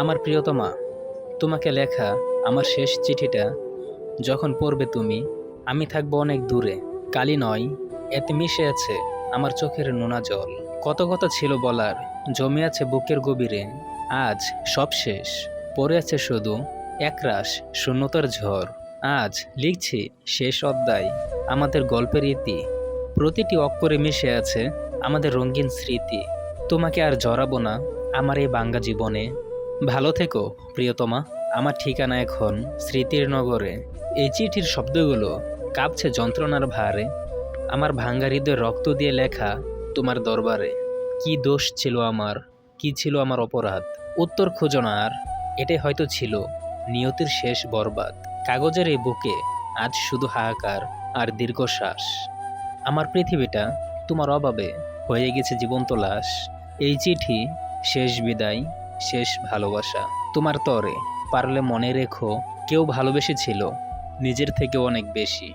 আমার প্রিয়তমা, তোমাকে লেখা আমার শেষ চিঠিটা যখন পড়বে তুমি, আমি থাকবো অনেক দূরে। কালি নয়, এতে মিশে আছে আমার চোখের নোনা জল। কত কথা ছিল বলার, জমে আছে বুকের গভীরে। আজ সব শেষ, পড়ে আছে শুধু একরাশ শূন্যতার ঝড়। আজ লিখছি শেষ অধ্যায়, আমাদের গল্পের ইতি। প্রতিটি অক্ষরে মিশে আছে আমাদের রঙিন স্মৃতি। তোমাকে আর জড়াবো না আমার এই বাঙ্গা জীবনে। ভালো থেকো প্রিয়তমা, আমার ঠিকানা এখন স্মৃতির নগরে। এই চিঠির শব্দগুলো কাঁপছে যন্ত্রণার ভারে, আমার ভাঙ্গা হৃদয় রক্ত দিয়ে লেখা তোমার দরবারে। কি দোষ ছিল আমার, কি ছিল আমার অপরাধ? উত্তর খোঁজো না আর, এটাই হয়তো ছিল নিয়তির শেষ বরবাদ। কাগজের এই বুকে আজ শুধু হাহাকার আর দীর্ঘশ্বাস। আমার পৃথিবীটা তোমার অভাবে হয়ে গেছে জীবন্ত লাশ। এই চিঠি শেষ বিদায়, শেষ ভালোবাসা তোমার তরে। পারলে মনে রেখো, কেউ ভালোবেসেছিল নিজের থেকে অনেক বেশি।